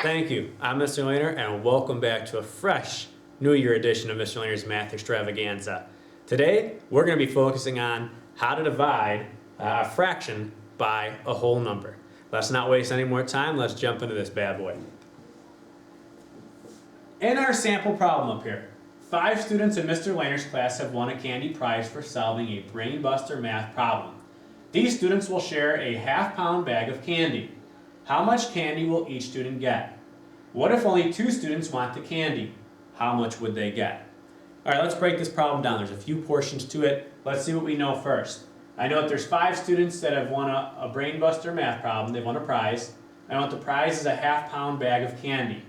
Thank you. I'm Mr. Lehner, and welcome back to a fresh New Year edition of Mr. Lehner's Math Extravaganza. Today, we're going to be focusing on how to divide a fraction by a whole number. Let's not waste any more time. Let's jump into this bad boy. In our sample problem up here, 5 students in Mr. Lehner's class have won a candy prize for solving a brain-buster math problem. These students will share a half-pound bag of candy. How much candy will each student get? What if only 2 students want the candy? How much would they get? All right, let's break this problem down. There's a few portions to it. Let's see what we know first. I know that there's 5 students that have won a brain buster math problem. They've won a prize. I know that the prize is a half-pound bag of candy.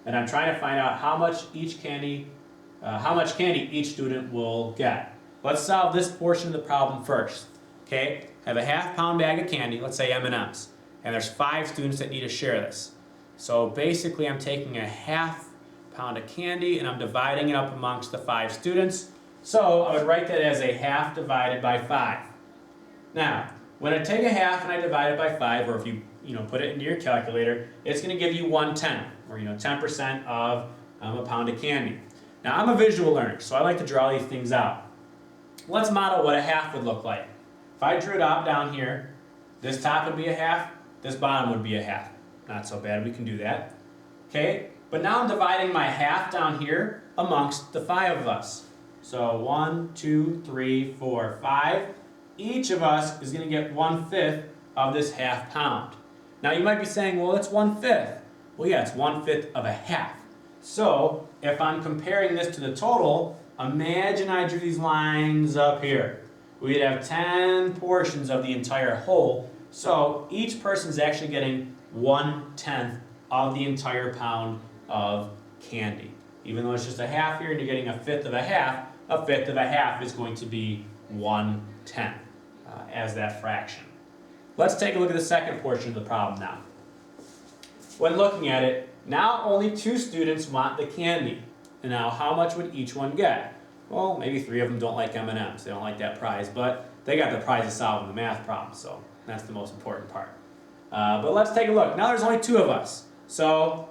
And I'm trying to find out how much candy each student will get. Let's solve this portion of the problem first. Okay, I have a half-pound bag of candy, let's say M&Ms. And there's 5 students that need to share this. So basically I'm taking a half pound of candy and I'm dividing it up amongst the 5 students. So I would write that as a half divided by 5. Now, when I take a half and I divide it by 5, or if you put it into your calculator, it's going to give you 1/10, or 10% of a pound of candy. Now I'm a visual learner, so I like to draw these things out. Let's model what a half would look like. If I drew it out down here, this top would be a half, this bottom would be a half. Not so bad, we can do that. Okay, but now I'm dividing my half down here amongst the 5 of us. So 1, 2, 3, 4, 5. Each of us is going to get 1/5 of this half pound. Now you might be saying, well, it's 1/5. Well, yeah, it's 1/5 of a half. So if I'm comparing this to the total, imagine I drew these lines up here. We'd have 10 portions of the entire whole. So each person is actually getting 1/10 of the entire pound of candy. Even though it's just a half here and you're getting a fifth of a half is going to be 1/10 as that fraction. Let's take a look at the second portion of the problem now. When looking at it, now only 2 students want the candy. And now how much would each one get? Well, maybe 3 of them don't like M&Ms. They don't like that prize, but they got the prize of solving the math problem, so that's the most important part. But let's take a look. Now there's only 2 of us. So,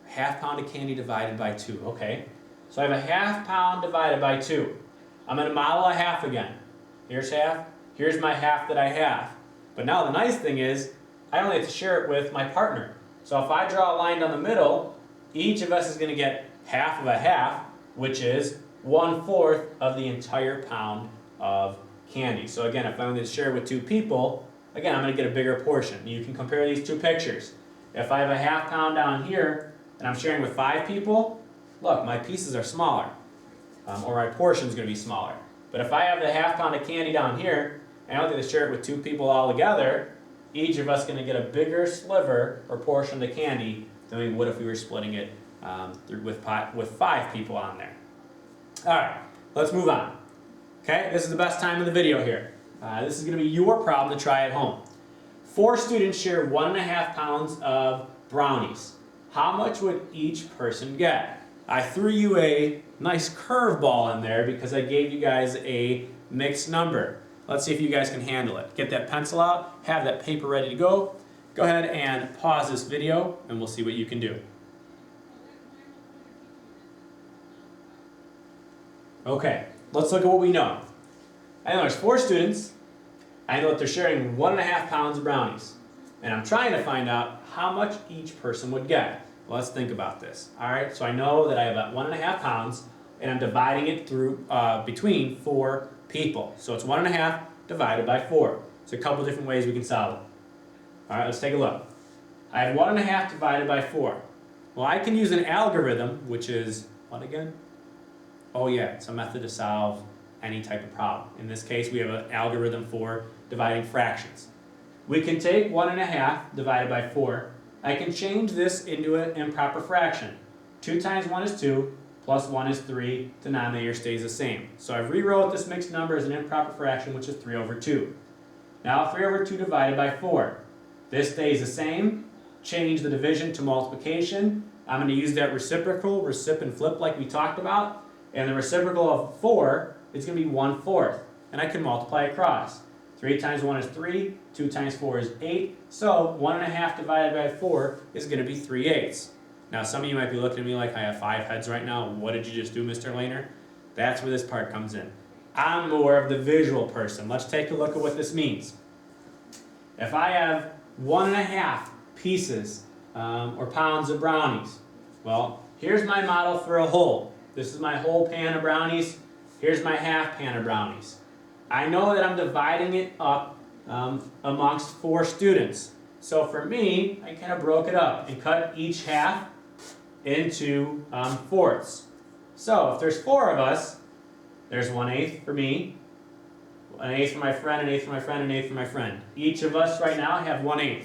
half pound of candy divided by 2. Okay. So I have a half pound divided by 2. I'm going to model a half again. Here's half. Here's my half that I have. But now the nice thing is, I only have to share it with my partner. So if I draw a line down the middle, each of us is going to get half of a half, which is 1/4 of the entire pound of candy. So again, if I'm going to share it with 2 people, again, I'm going to get a bigger portion. You can compare these 2 pictures. If I have a half pound down here, and I'm sharing with 5 people, look, my pieces are smaller, or my portion is going to be smaller. But if I have the half pound of candy down here, and I don't have to share it with 2 people all together, each of us is going to get a bigger sliver or portion of the candy than we would if we were splitting it with 5 people on there. Alright, let's move on. Okay, this is the best time of the video here. This is going to be your problem to try at home. 4 students share 1.5 pounds of brownies. How much would each person get? I threw you a nice curveball in there because I gave you guys a mixed number. Let's see if you guys can handle it. Get that pencil out, have that paper ready to go. Go ahead and pause this video and we'll see what you can do. Okay, let's look at what we know. I know there's 4 students. I know that they're sharing 1.5 pounds of brownies. And I'm trying to find out how much each person would get. Well, let's think about this. Alright, so I know that I have about 1.5 pounds and I'm dividing it through between 4 people. So it's 1.5 divided by 4. There's a couple different ways we can solve it. Alright, let's take a look. I have 1.5 divided by 4. Well, I can use an algorithm, which is, what again? Oh yeah, it's a method to solve any type of problem. In this case, we have an algorithm for dividing fractions. We can take 1.5 divided by 4. I can change this into an improper fraction. 2 times 1 is 2, plus 1 is 3. Denominator stays the same. So I've rewrote this mixed number as an improper fraction, which is 3/2. Now 3/2 divided by 4. This stays the same. Change the division to multiplication. I'm going to use that reciprocal, recip and flip like we talked about. And the reciprocal of 4 is going to be 1/4. And I can multiply across. 3 times 1 is 3, 2 times 4 is 8, so 1.5 divided by 4 is going to be 3/8. Now some of you might be looking at me like I have 5 heads right now. What did you just do, Mr. Lehner? That's where this part comes in. I'm more of the visual person. Let's take a look at what this means. If I have 1.5 pieces or pounds of brownies, well, here's my model for a whole. This is my whole pan of brownies. Here's my half pan of brownies. I know that I'm dividing it up amongst 4 students. So for me, I kind of broke it up and cut each half into fourths. So if there's 4 of us, there's 1/8 for me, 1/8 for my friend, 1/8 for my friend, 1/8 for my friend. Each of us right now have 1/8.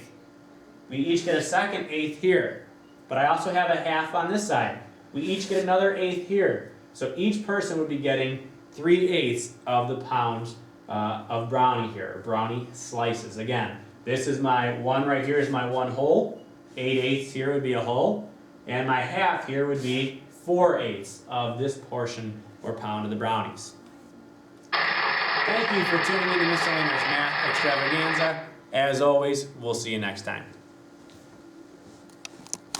We each get a second eighth here, but I also have a half on this side. We each get another eighth here. So each person would be getting 3/8 of the pound of brownie here, brownie slices. Again, this is my one right here is my one whole, 8/8 here would be a whole, and my half here would be 4/8 of this portion or pound of the brownies. Thank you for tuning in to Mr. Lehner's Math Extravaganza. As always, we'll see you next time.